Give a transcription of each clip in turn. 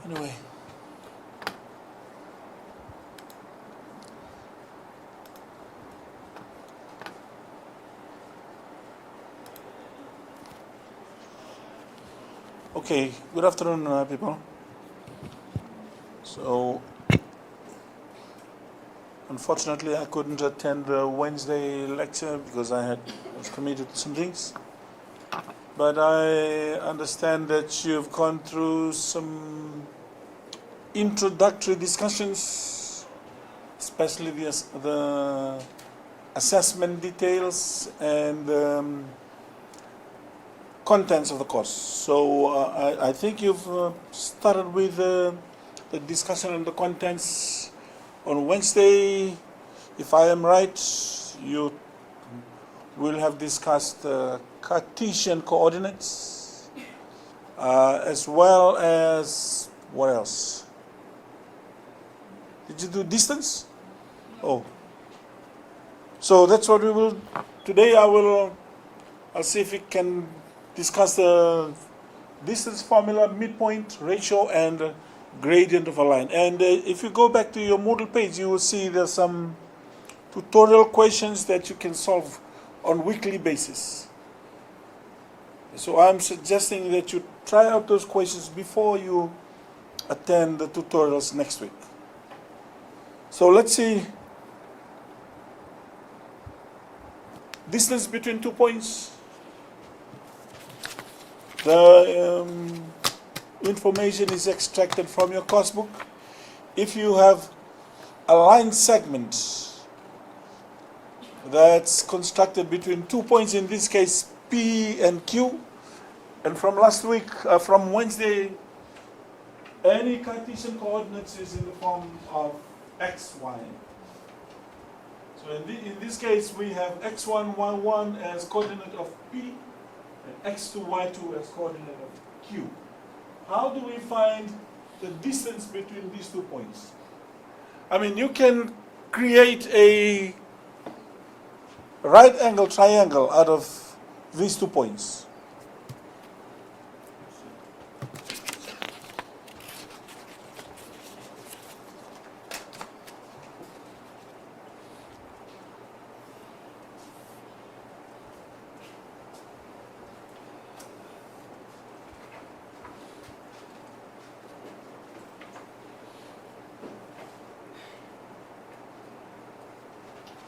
Anyway. Okay, good afternoon, people. So, unfortunately, I couldn't attend the Wednesday lecture because I was committed to some things. But I understand that you've gone through some introductory discussions, especially the assessment details and contents of the course. So I think you've started with the discussion on the contents on Wednesday. If I am right, you will have discussed Cartesian coordinates as well as what else? Did you do distance? Oh. So that's what we will, today I'll see if we can discuss the distance formula, midpoint, ratio, and gradient of a line. And if you go back to your Moodle page, you will see there's some tutorial questions that you can solve on weekly basis. So I'm suggesting that you try out those questions before you attend the tutorials next week. So let's see. Distance between 2 points. The information is extracted from your course book. If you have a line segment that's constructed between 2 points, in this case P and Q, and from last week, from Wednesday, any Cartesian coordinates is in the form of x, y. So in this case, we have x1, y1 as coordinate of P, and x2, y2 as coordinate of Q. How do we find the distance between these 2 points? I mean, you can create a right angle triangle out of these 2 points.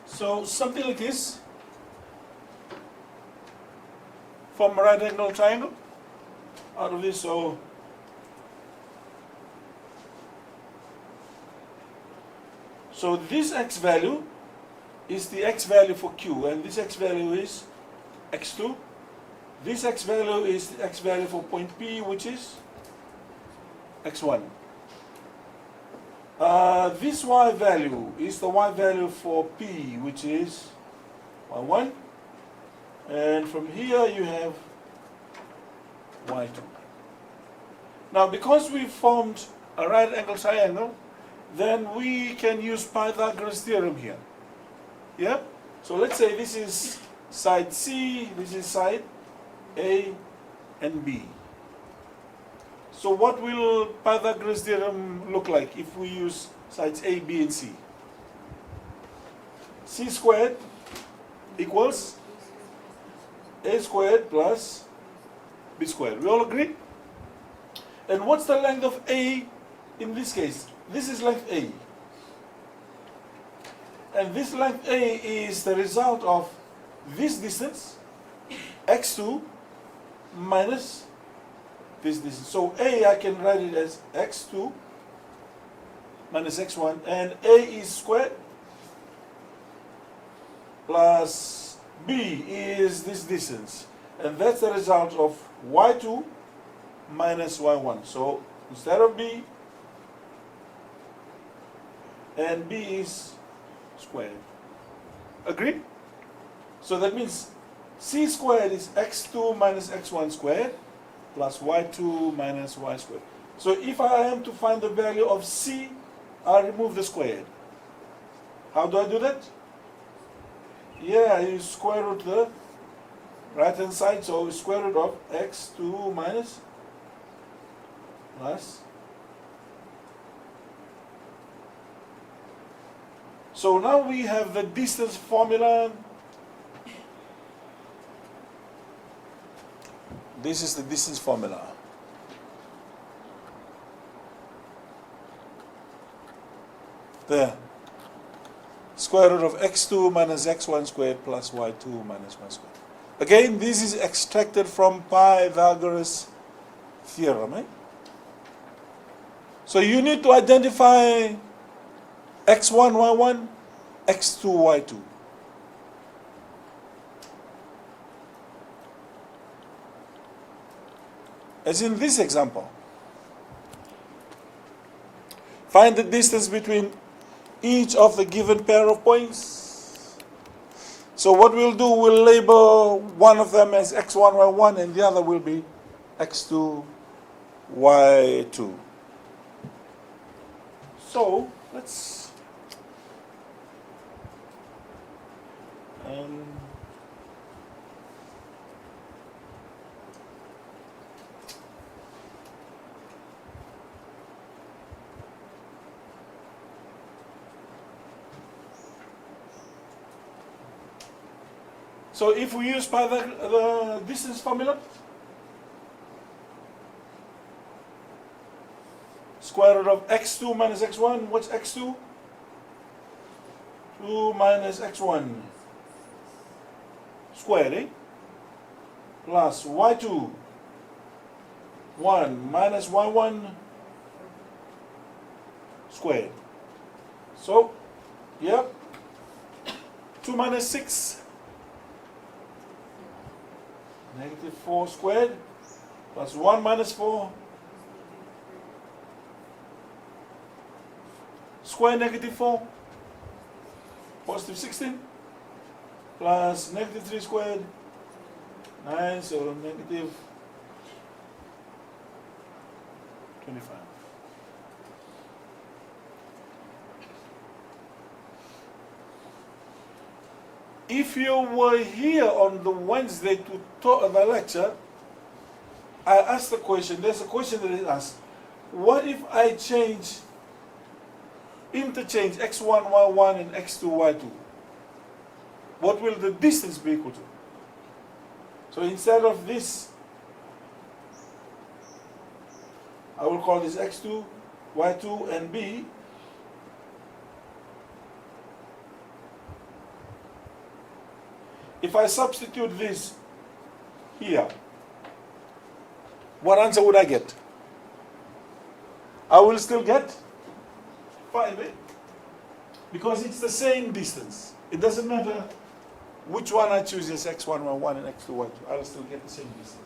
So something like this, from a right angle triangle, out of this. So this x value is the x value for Q, and this x value is x2. This x value is the x value for point P, which is x1. This y value is the y value for P, which is y1. And from here you have y2. Now, because we formed a right angle triangle, then we can use Pythagoras theorem here. Yeah? So let's say this is side C, this is side A and B. So what will Pythagoras theorem look like if we use sides A, B, and C? C squared equals A squared plus B squared. We all agree? And what's the length of A in this case? This is length A. And this length A is the result of this distance, x2, minus this distance. So A, I can write it as x2 minus x1, and A is squared plus B is this distance. And that's the result of y2 minus y1. So instead of B, and B is squared. Agree? So that means C squared is x2 minus x1 squared plus y2 minus y squared. So if I am to find the value of C, I remove the squared. How do I do that? Yeah, you square root the right hand side, so square root of x2 minus plus So now we have the distance formula. This is the distance formula. There. Square root of x2 minus x1 squared plus y2 minus y squared. Again, this is extracted from Pythagoras theorem. So you need to identify x1, y1, x2, y2. As in this example, find the distance between each of the given pair of points. So what we'll do, we'll label one of them as x1, y1, and the other will be x2, y2. So let's so if we use the distance formula, square root of x2 minus x1, what's x2? 2 minus x1 squared, plus y2, 1 minus y1 squared. So, yep, 2 minus 6, negative 4 squared, plus 1 minus 4, square negative 4, positive 16, plus negative 3 squared, 9, so negative 25. If you were here on the Wednesday to talk the lecture, I asked the question, there's a question that is asked, what if I interchange x1, y1 and x2, y2? What will the distance be equal to? So instead of this, I will call this x2, y2, and b. If I substitute this here, what answer would I get? I will still get 5, because it's the same distance. It doesn't matter which one I choose as x1, y1, and x2, y2. I will still get the same distance.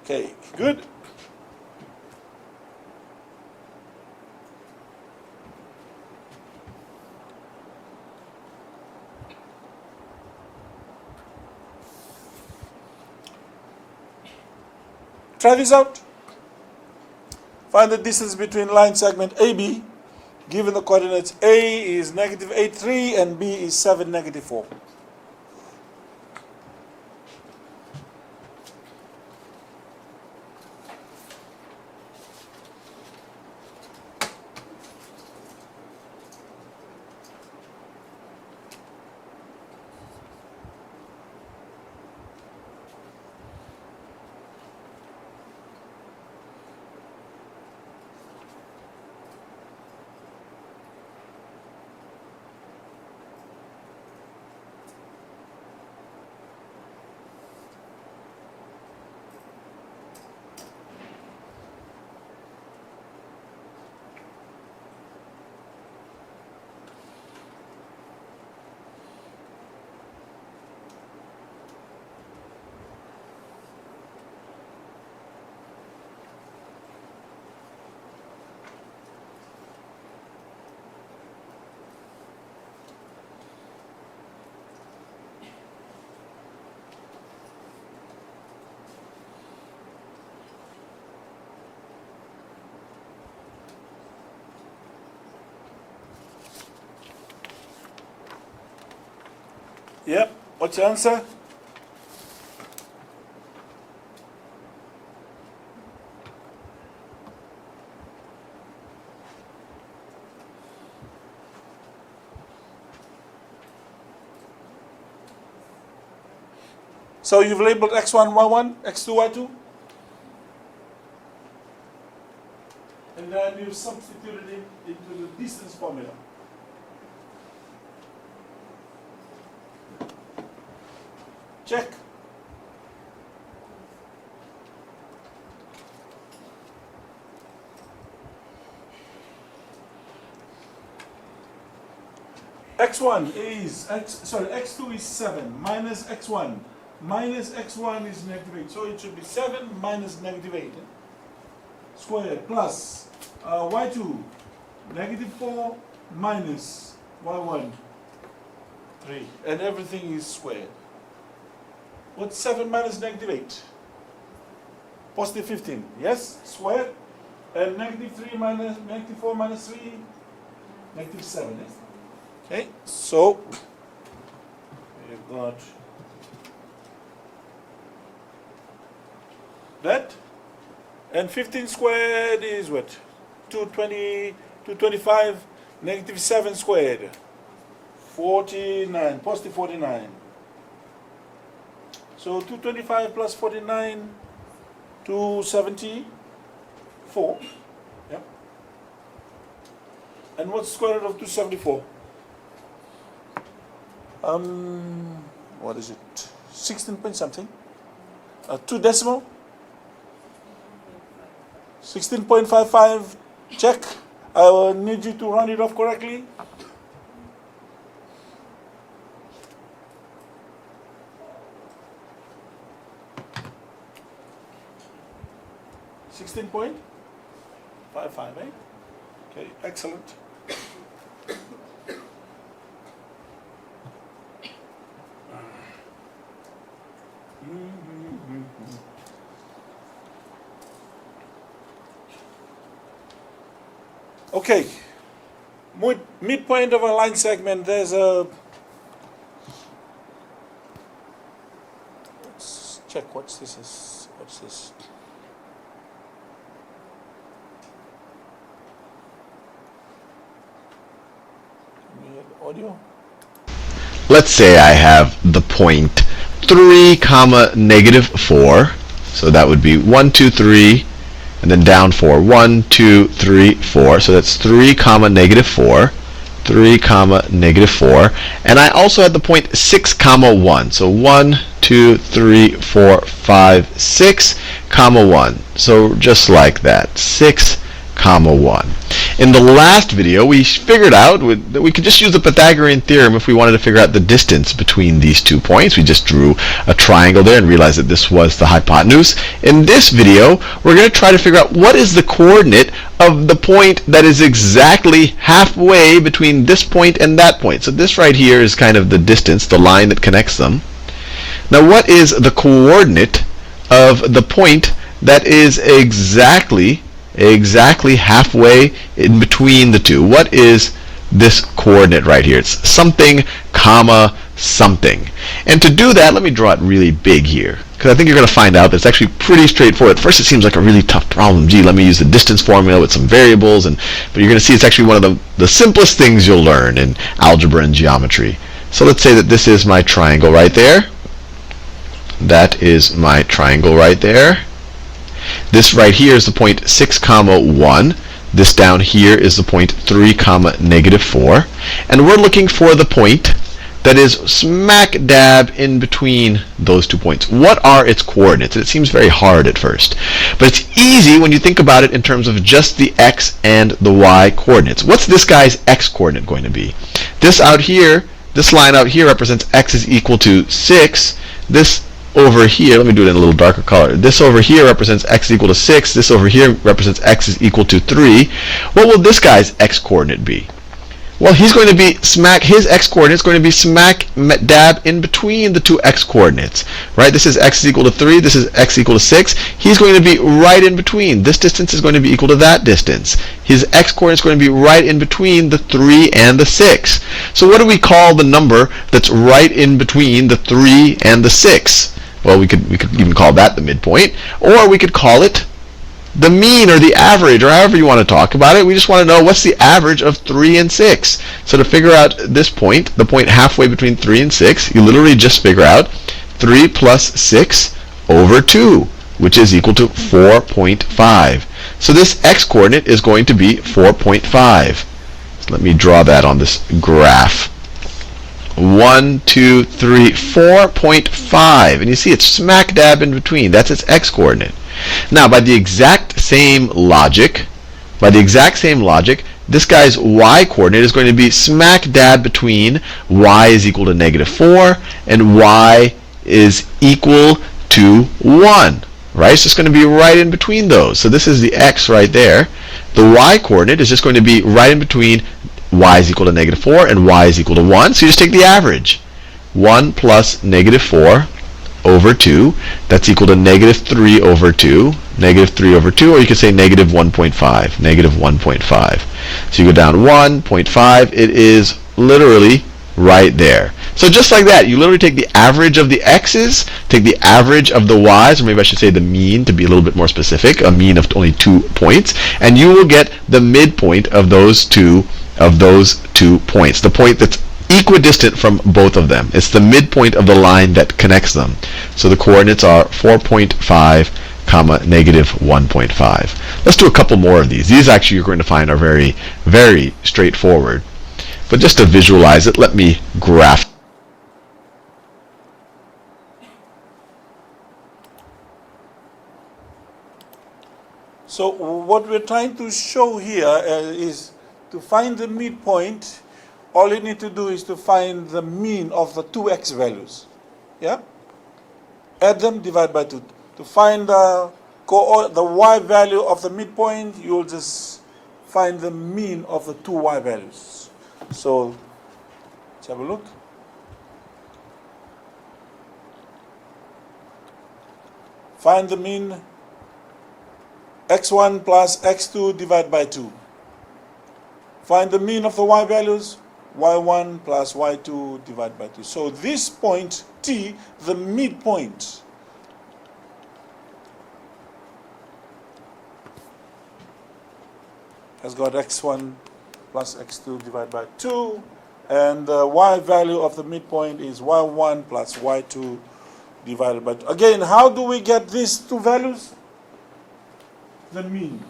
Okay, good. Try this out. Find the distance between line segment AB, given the coordinates A is negative 8, 3, and B is 7, negative 4. Yep, what's your answer? So you've labeled x1, y1, x2, y2. And then you substituted it into the distance formula. Check. x1 is x2 is 7 minus x1 minus x1 is -8, so it should be 7 minus -8 squared plus y2 -4 minus y1 3, and everything is squared. What's 7 minus -8? Positive 15, yes, squared, and -3 minus -4 minus 3, -7, yes? Okay, so you've got that, and 15 squared is what? 220, 225, -7 squared, 49, positive 49. So 225 plus 49, 274. Yep. And what's the square root of 274? What is it? 16 point something. 2 decimal. 16.55. Check. I will need you to round it off correctly. .55, eh? Okay, excellent. Okay, midpoint of a line segment, there's a, let's check what's this. Can we have audio? Let's say I have the point 3 comma -4, so that would be 1 2 3 and then down 4, 1 2 3 4, so that's 3 comma -4, 3 comma -4, and I also had the point 6 comma 1, so 1 2 3 4 5 6 comma 1, so just like that, 6 comma 1. In the last video, we figured out that we could just use the Pythagorean theorem if we wanted to figure out the distance between these 2 points. We just drew a triangle there and realized that this was the hypotenuse. In this video, we're going to try to figure out what is the coordinate of the point that is exactly halfway between this point and that point. So this right here is kind of the distance, the line that connects them. Now what is the coordinate of the point that is exactly halfway in between the two? What is this coordinate right here? It's something comma something. And to do that, let me draw it really big here, because I think you're going to find out that it's actually pretty straightforward. At first it seems like a really tough problem. Gee, let me use the distance formula with some variables, but you're going to see it's actually one of the simplest things you'll learn in algebra and geometry. So let's say that this is my triangle right there. That is my triangle right there. This right here is the point 6 comma 1. This down here is the point 3 comma -4. And we're looking for the point that is smack dab in between those 2 points. What are its coordinates? And it seems very hard at first, but it's easy when you think about it in terms of just the x and the y coordinates. What's this guy's x coordinate going to be? This out here, this line out here represents x is equal to 6. This over here, let me do it in a little darker color. This over here represents x is equal to 6. This over here represents x is equal to 3. What will this guy's x coordinate be? Well, he's going to be his x coordinate is going to be smack dab in between the two x coordinates, right? This is x is equal to 3. This is x equal to 6. He's going to be right in between. This distance is going to be equal to that distance. His x coordinate is going to be right in between the 3 and the 6. So what do we call the number that's right in between the 3 and the 6? Well, we could even call that the midpoint, or we could call it the mean or the average, or however you want to talk about it. We just want to know what's the average of 3 and 6. So to figure out this point, the point halfway between 3 and 6, you literally just figure out 3 plus 6 over 2, which is equal to 4.5. So this x-coordinate is going to be 4.5. So let me draw that on this graph. 1, 2, 3, 4.5. And you see it's smack dab in between. That's its x-coordinate. Now, by the exact same logic, this guy's y-coordinate is going to be smack dab between y is equal to negative 4 and y is equal to 1. Right? It's just going to be right in between those. So this is the x right there. The y-coordinate is just going to be right in between y is equal to negative 4 and y is equal to 1. So you just take the average. 1 plus negative 4 over 2. That's equal to negative 3 over 2. Negative 3 over 2, or you could say negative 1.5. Negative 1.5. So you go down 1.5. It is literally right there. So just like that, you literally take the average of the x's, take the average of the y's, or maybe I should say the mean to be a little bit more specific, a mean of only 2 points, and you will get the midpoint of those two points, the point that's equidistant from both of them. It's the midpoint of the line that connects them. So the coordinates are 4.5 comma negative 1.5. Let's do a couple more of these. These actually you're going to find are very, very straightforward. But just to visualize it, let me graph. So what we're trying to show here is to find the midpoint. All you need to do is to find the mean of the two x values. Yeah? Add them, divide by 2. To find the y value of the midpoint, you'll just find the mean of the two y values. So let's have a look. Find the mean x1 plus x2 divided by 2. Find the mean of the y values, y1 plus y2 divided by 2. So this point T, the midpoint, has got x1 plus x2 divided by 2, and the y value of the midpoint is y1 plus y2 divided by 2. Again, how do we get these two values? The mean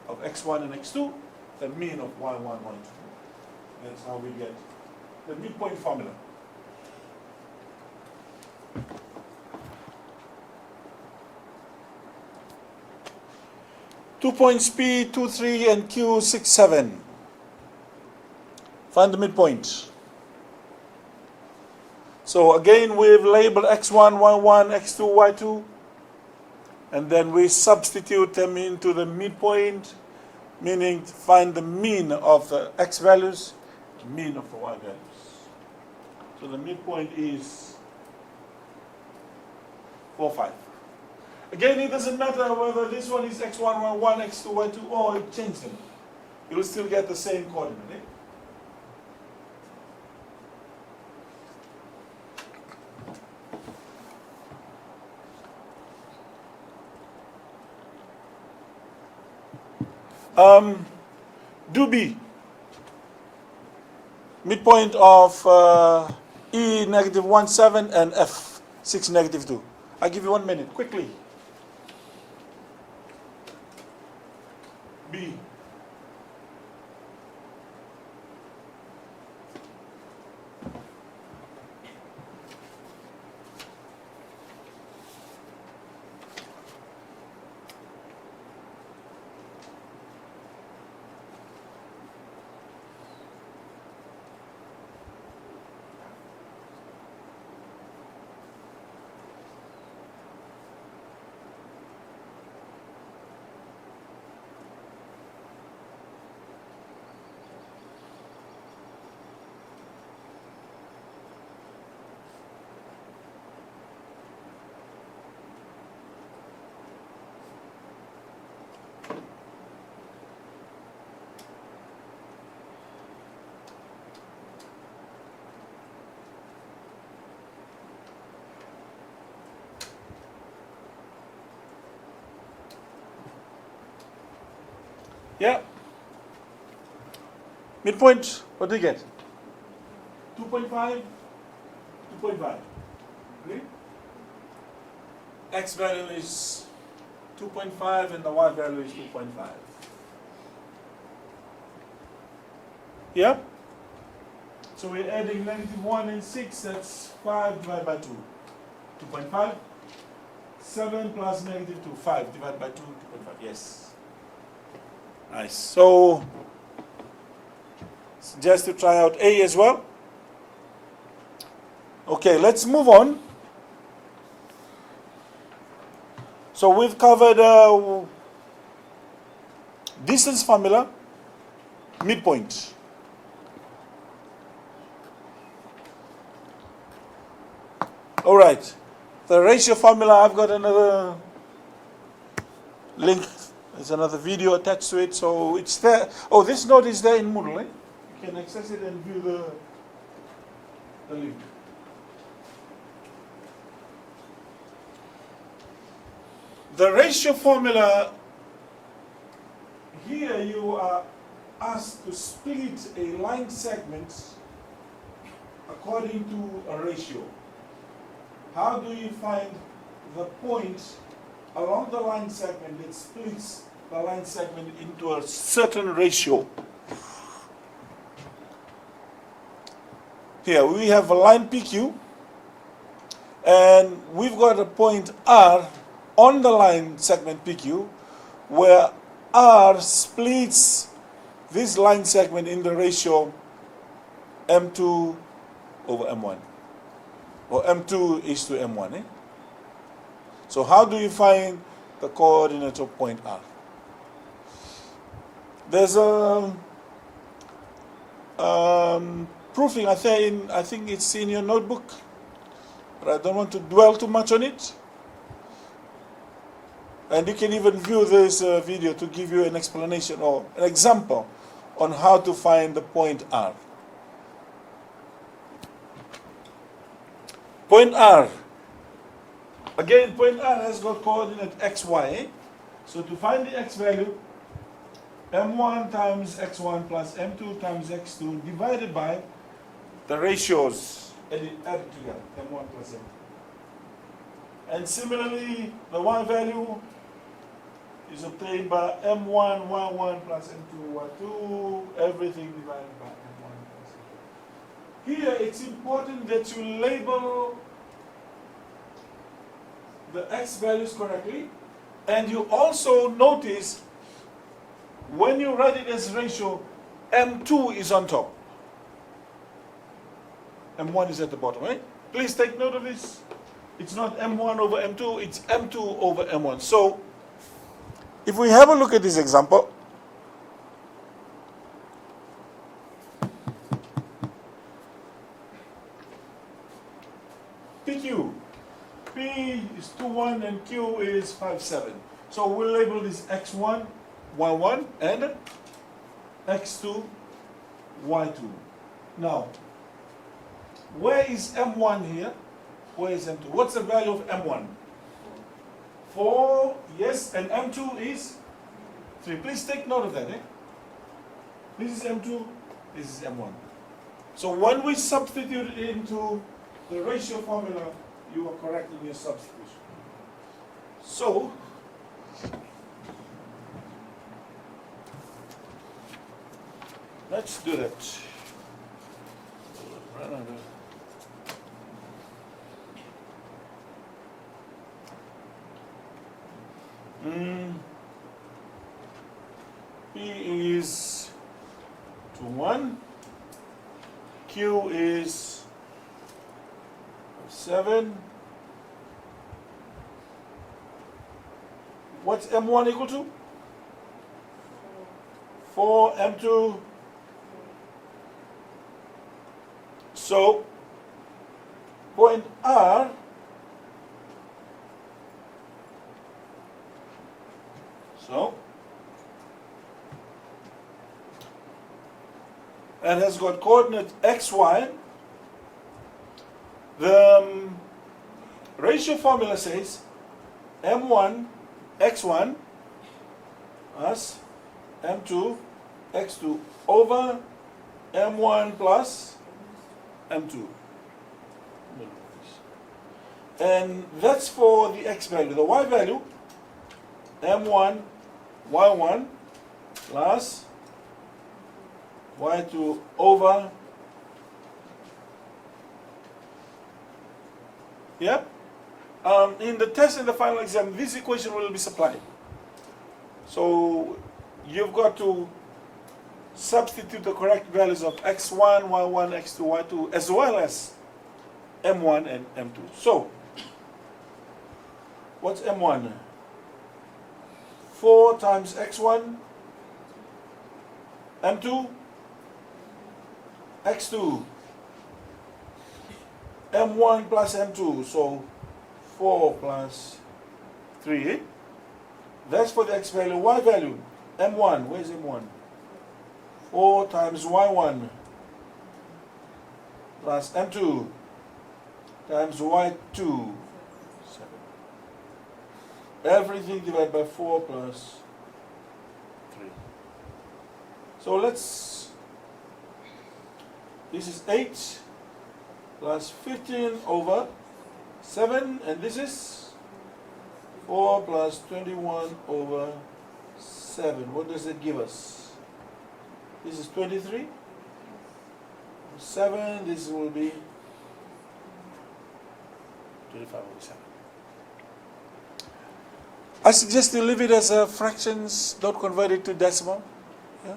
of x1 and x2, the mean of y1, y2. That's how we get the midpoint formula. Two points P, 2, 3, and Q, 6, 7. Find the midpoint. So again, we've labeled x1, y1, x2, y2. And then we substitute them into the midpoint, meaning to find the mean of the x values, mean of the y values. So the midpoint is 4, 5. Again, it doesn't matter whether this one is x1, y1, x2, y2, or it changes them. You will still get the same coordinate. Eh? Do B. Midpoint of E negative 1, 7 and F 6, negative 2. I'll give you 1 minute, quickly. B. Yeah. Midpoint, what do you get? 2.5, 2.5. Okay? x value is 2.5 and the y value is 2.5. Yeah? So we're adding -1 and 6, that's 5 divided by 2. 2.5. 7 plus -2, 5 divided by 2, 2.5. Yes. Nice. So, just to try out A as well. Okay, let's move on. So we've covered distance formula, midpoint. All right. The ratio formula, I've got another link. There's another video attached to it, so it's there. Oh, this note is there in Moodle. Eh? You can access it and view the link. The ratio formula, here you are asked to split a line segment according to a ratio. How do you find the point along the line segment that splits the line segment into a certain ratio? Here we have a line PQ, and we've got a point R on the line segment PQ, where R splits this line segment in the ratio M2 over M1, or M2 is to M1. So how do you find the coordinate of point R? There's a proofing, I think it's in your notebook, but I don't want to dwell too much on it. And you can even view this video to give you an explanation or an example on how to find the point R. Point R. Again, point R has got coordinate xy. So to find the x value, m1 times x1 plus m2 times x2 divided by the ratios added together, m1 plus m2. And similarly, the y value is obtained by m1 y1 plus m2 y2, everything divided by m1 plus m2. Here it's important that you label the x values correctly, and you also notice when you write it as ratio, m2 is on top, m1 is at the bottom, right? Please take note of this. It's not m1 over m2, it's m2 over m1. So if we have a look at this example, PQ, P is 2,1 and Q is 5,7. So we'll label this x1, y1 and x2, y2. Now, where is m1 here? Where is m2? What's the value of m1? 4, yes, and m2 is 3. Please take note of that. This is m2, this is m1. So when we substitute into the ratio formula, you are correct in your substitution. So, let's do that. P is 2,1, Q is 7. What's M1 equal to? 4, M2. So, point R and has got coordinate xy. The ratio formula says m1 x1 plus m2 x2 over m1 plus m2. And that's for the x value. The y value, m1, y1 plus y2 over, yep. In the test and the final exam, this equation will be supplied. So you've got to substitute the correct values of x1, y1, x2, y2, as well as m1 and m2. So, what's m1? 4 times x1, m2, x2, m1 plus m2, so 4 plus 3. That's for the x value. Y value, m1, where's m1? 4 times y1 plus m2 times y2, 7. Everything divided by 4 plus 3. So this is 8 plus 15 over 7, and this is 4 plus 21 over 7. What does it give us? This is 23. 7, this will be 25 over 7. I suggest you leave it as a fractions, don't convert it to decimal. Yeah?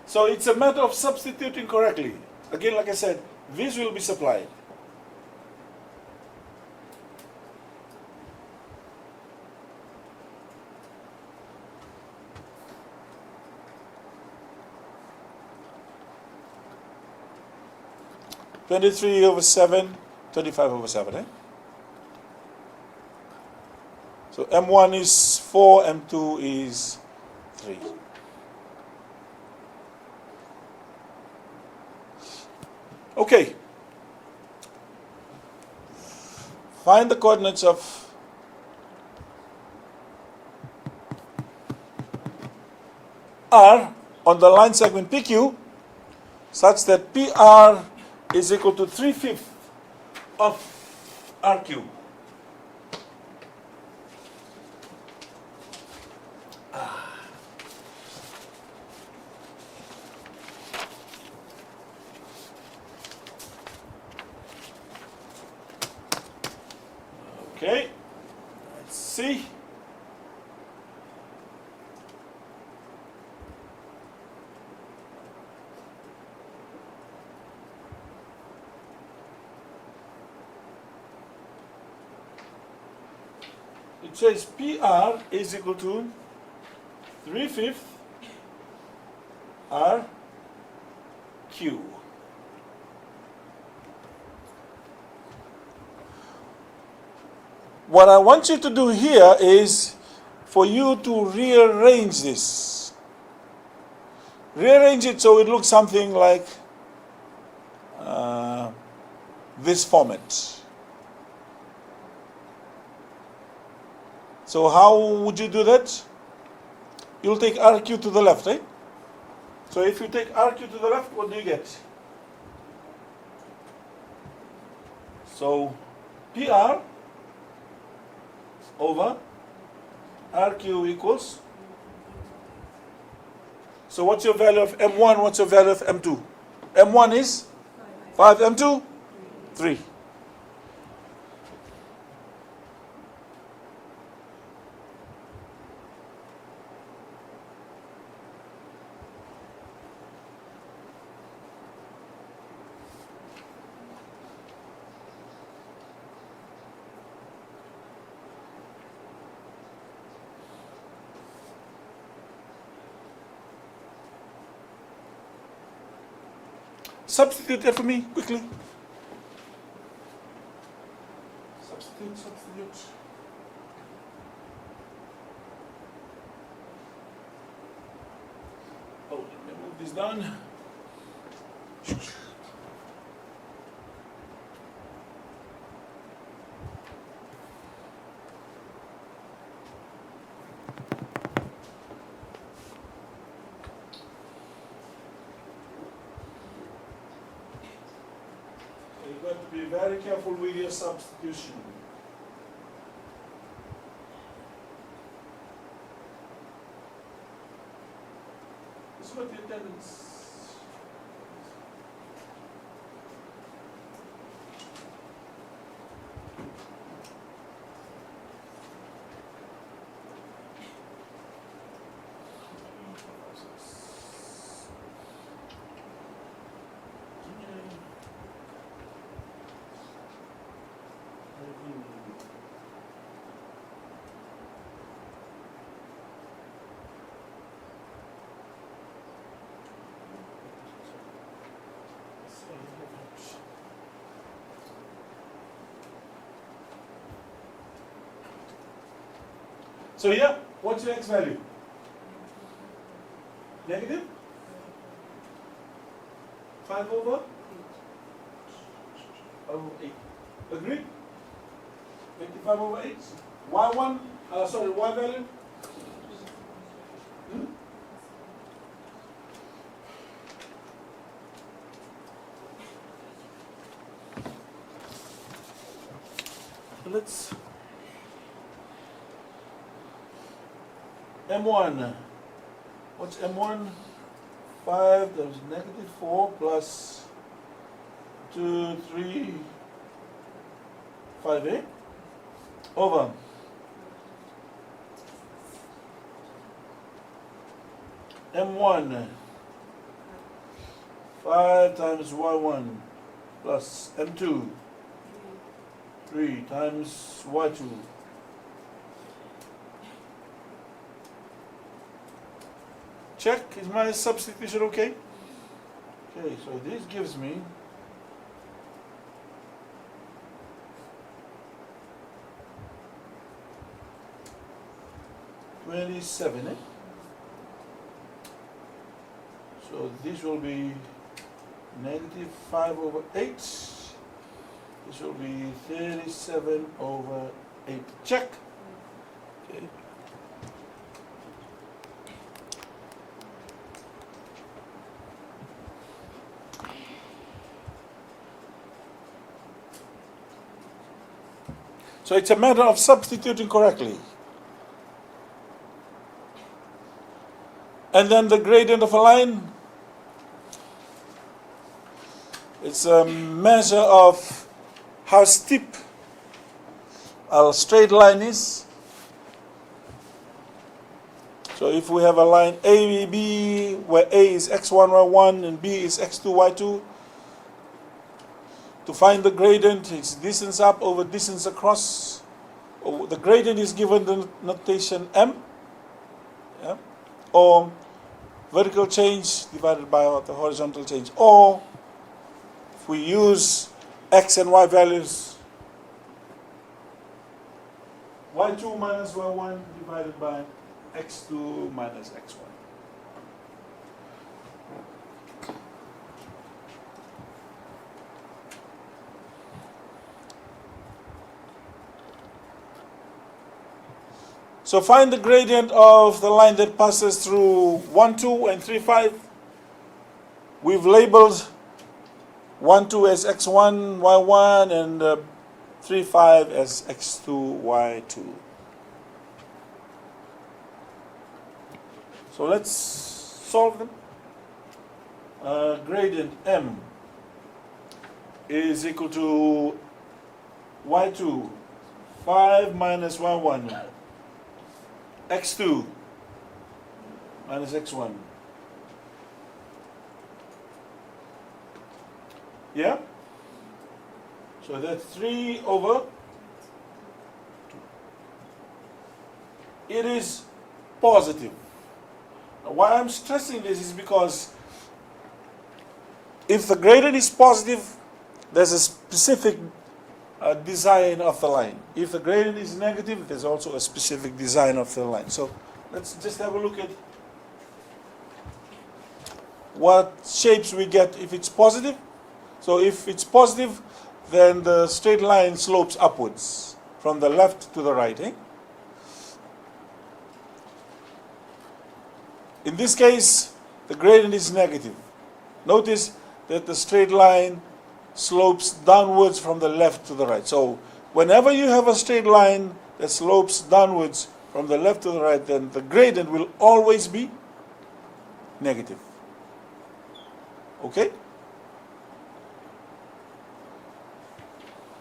So it's a matter of substituting correctly. Again, like I said, this will be supplied. (23 over 7, 25 over 7, eh? So M1 is 4, M2 is 3. Okay. Find the coordinates of R on the line segment PQ such that PR is equal to 3/5 of RQ. Okay, let's see. It says PR is equal to 3/5 RQ. What I want you to do here is for you to rearrange this. Rearrange it so it looks something like this format. So how would you do that? You'll take RQ to the left, right? So if you take RQ to the left, what do you get? So PR over RQ equals, so what's your value of M1, what's your value of M2? M1 is 5, M2 3. Substitute that for me, quickly. Substitute. Oh, let me move this down. You've got to be very careful with your substitution. This is what your tenants. So here, what's your x value? Negative? 5 over 8. Agreed? 25 over 8. Y1, sorry, y value? Hmm? Let's M1. What's M1? 5 times negative 4 plus 2, 3, 5, 8 over M1. 5 times Y1 plus M2. 3 times Y2. Check, is my substitution okay? Okay, so this gives me $27, eh? So this will be negative 5 over 8. This will be 37 over 8. Check. Okay. So it's a matter of substituting correctly. And then the gradient of a line, it's a measure of how steep a straight line is. So if we have a line AB, where A is x1, y1, and B is x2, y2, to find the gradient, it's distance up over distance across. The gradient is given the notation m, yeah? Or vertical change divided by the horizontal change. Or if we use x and y values, y2 minus y1 divided by x2 minus x1. So find the gradient of the line that passes through 1, 2, and 3, 5. We've labeled 1, 2 as x1, y1, and 3, 5 as x2, y2. So let's solve them. Gradient m is equal to y2, 5 minus y1. x2 minus x1. Yeah? So that's 3 over 2. It is positive. Now, why I'm stressing this is because if the gradient is positive, there's a specific design of the line. If the gradient is negative, there's also a specific design of the line. So let's just have a look at what shapes we get if it's positive. So if it's positive, then the straight line slopes upwards from the left to the right. Eh? In this case, the gradient is negative. Notice that the straight line slopes downwards from the left to the right. So whenever you have a straight line that slopes downwards from the left to the right, then the gradient will always be negative. Okay?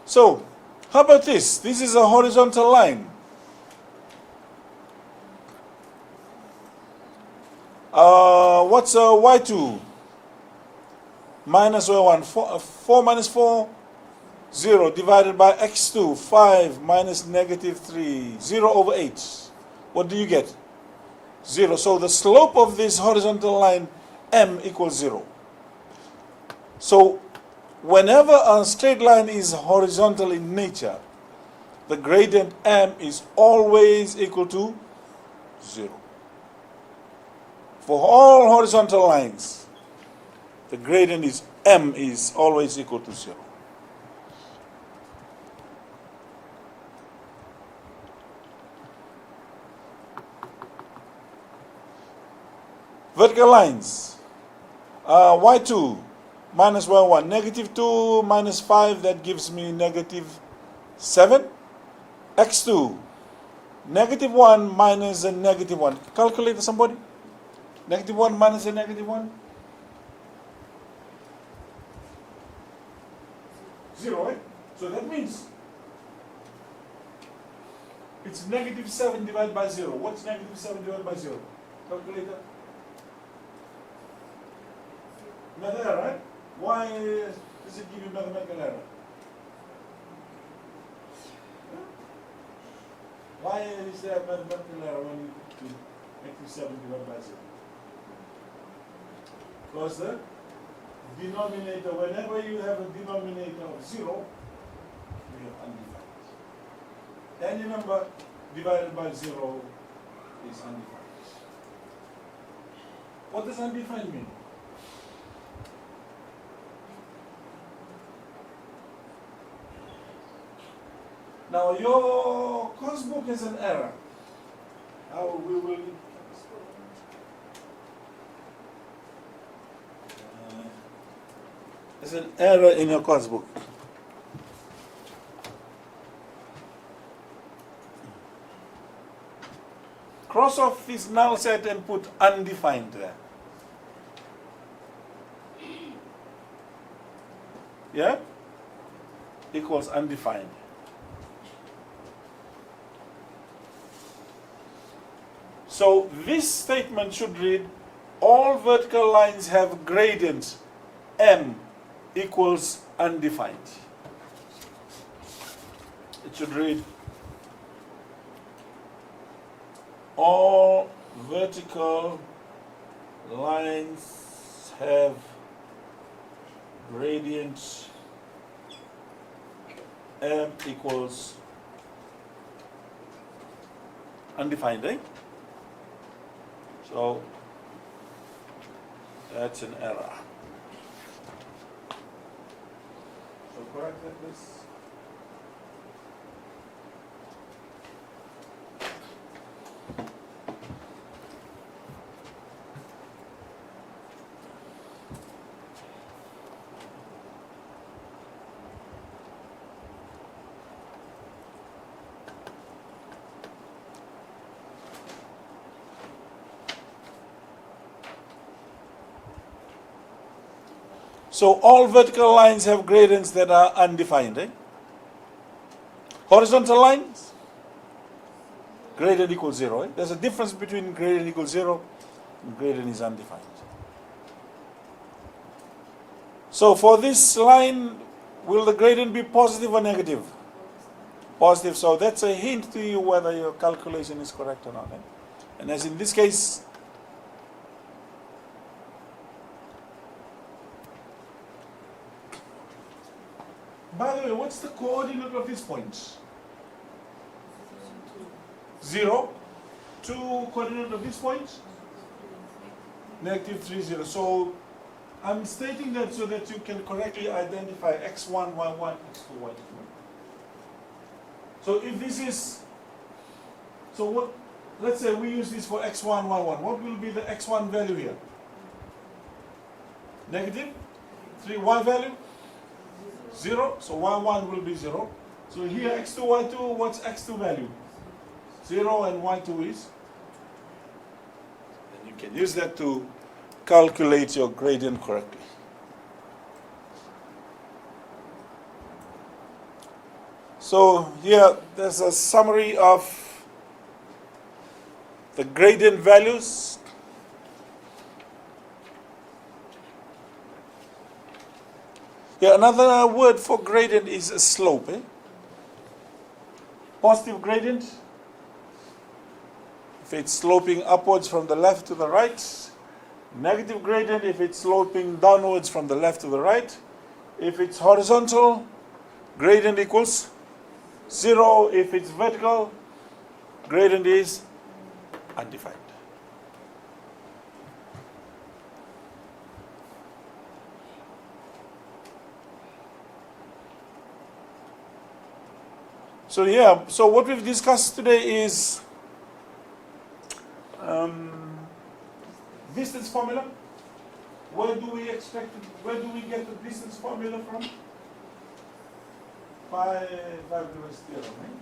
So, how about this? This is a horizontal line. What's y2? Minus y1. 4 minus 4, 0. Divided by x2, 5 minus negative 3. 0 over 8. What do you get? 0. So the slope of this horizontal line, m, equals 0. So whenever a straight line is horizontal in nature, the gradient m is always equal to 0. For all horizontal lines, the gradient is m is always equal to 0. Vertical lines, y2 minus y1, negative 2 minus 5, that gives me negative 7. x2, negative 1 minus a negative 1. Calculate, somebody. Negative 1 minus a negative 1? 0, right? So that means it's negative 7 divided by 0. What's negative 7 divided by 0? Calculator. Math error, right? Why does it give you mathematical error? Why is there mathematical error when you do negative 7 divided by 0? Because the denominator, whenever you have a denominator of 0, you have undefined. Any number divided by 0 is undefined. What does undefined mean? Now your course book has an error. How we will there's an error in your course book. Cross off this null set and put undefined there. Yeah? Equals undefined. So this statement should read, all vertical lines have gradient m equals undefined. It should read, all vertical lines have gradient m equals undefined, right? So that's an error. So correct that, please. So all vertical lines have gradients that are undefined, right? Horizontal lines, gradient equals 0, right? There's a difference between gradient equals 0 and gradient is undefined. So for this line, will the gradient be positive or negative? Positive, so that's a hint to you whether your calculation is correct or not. Right? And as in this case, by the way, what's the coordinate of this point? 0. 2 coordinate of this point? Negative 3, 0. So I'm stating that so that you can correctly identify x1, y1, x2, y2. So if this is, so what, let's say we use this for x1, y1. What will be the x1 value here? Negative 3, y value? 0. So y1 will be 0. So here x2, y2, what's x2 value? 0 and y2 is? And you can use that to calculate your gradient correctly. So here there's a summary of the gradient values. Yeah, another word for gradient is a slope. Positive gradient, if it's sloping upwards from the left to the right. Negative gradient, if it's sloping downwards from the left to the right. If it's horizontal, gradient equals 0. If it's vertical, gradient is undefined. So yeah, so what we've discussed today is distance formula. Where do we get the distance formula from? Pythagoras theorem, right?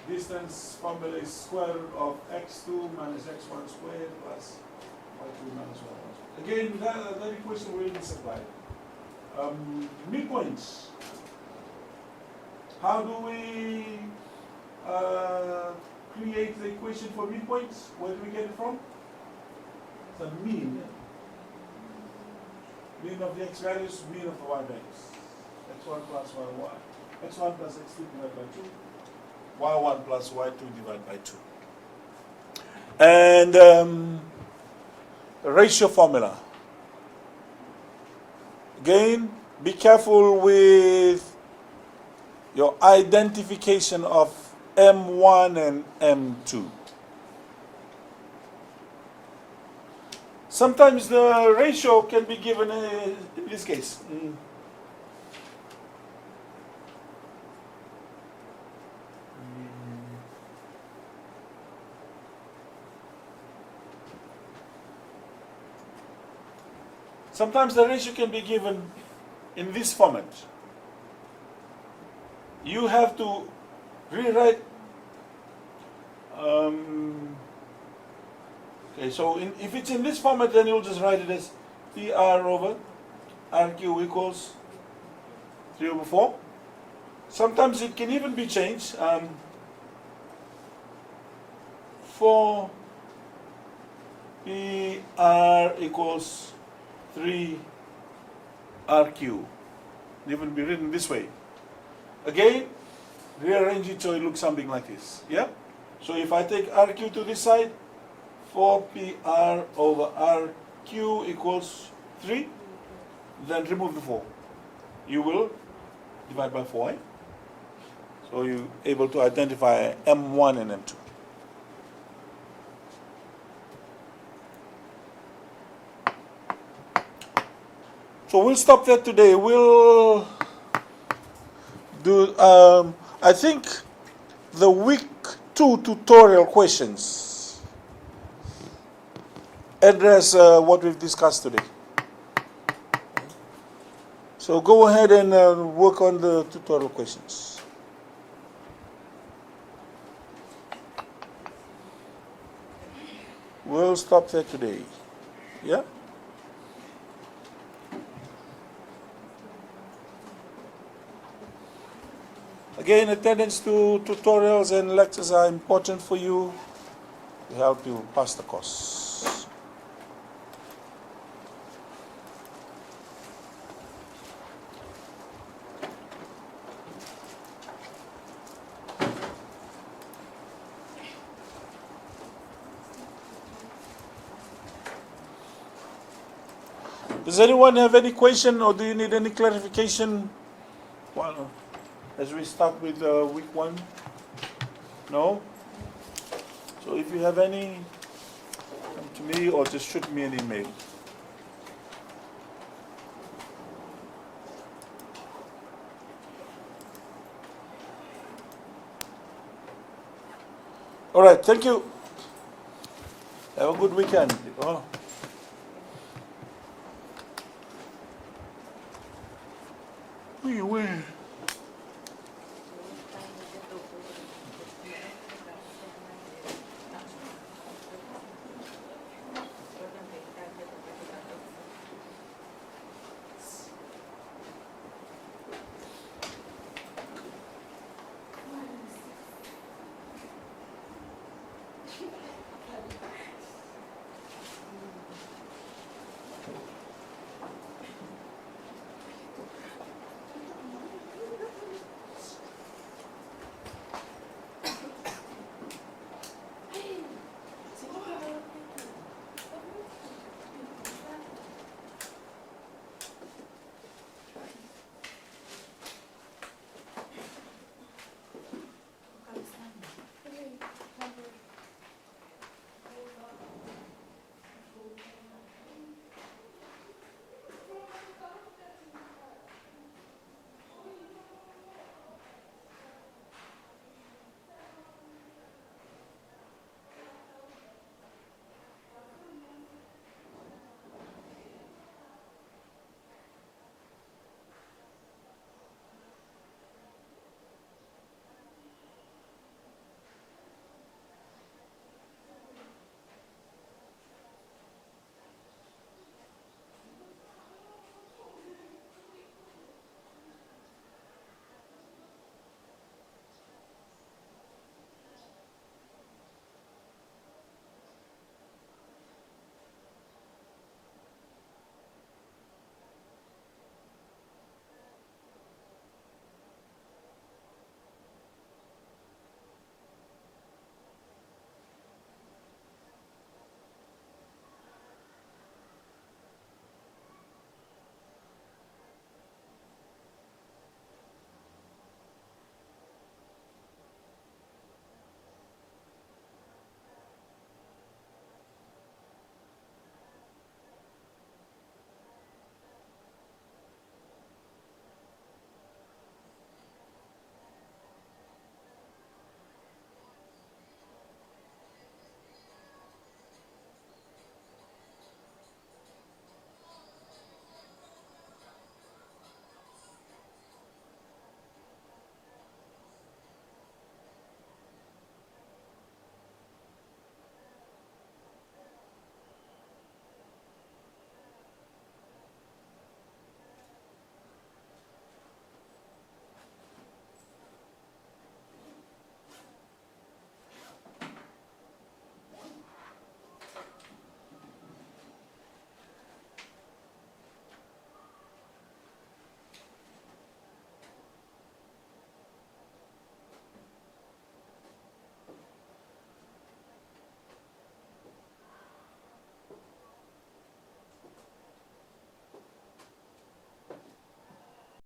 Distance formula is square root of x2 minus x1 squared plus y2 minus y1. Again, that equation will be supplied. Midpoints. How do we create the equation for midpoints? Where do we get it from? The mean. Mean of the x values, mean of the y values. x1 plus y1. x1 plus x2 divided by 2. y1 plus y2 divided by 2. And the ratio formula. Again, be careful with your identification of M1 and M2. Sometimes the ratio can be given in this case. Sometimes the ratio can be given in this format. You have to rewrite. Okay, so if it's in this format, then you'll just write it as PR over RQ equals 3 over 4. Sometimes it can even be changed. 4 PR equals 3 RQ. It will be written this way. Again, rearrange it so it looks something like this. Yeah? So if I take RQ to this side, 4PR over RQ equals 3, then remove the 4. You will divide by 4. So you're able to identify M1 and M2. So we'll stop there today. We'll do, I think, the week 2 tutorial questions address what we've discussed today. So go ahead and work on the tutorial questions. We'll stop there today. Yeah? Again, attendance to tutorials and lectures are important for you to help you pass the course. Does anyone have any question, or do you need any clarification? Well, as we start with week 1? No? So if you have any, come to me or just shoot me an email. All right, thank you. Have a good weekend. Oh. Where?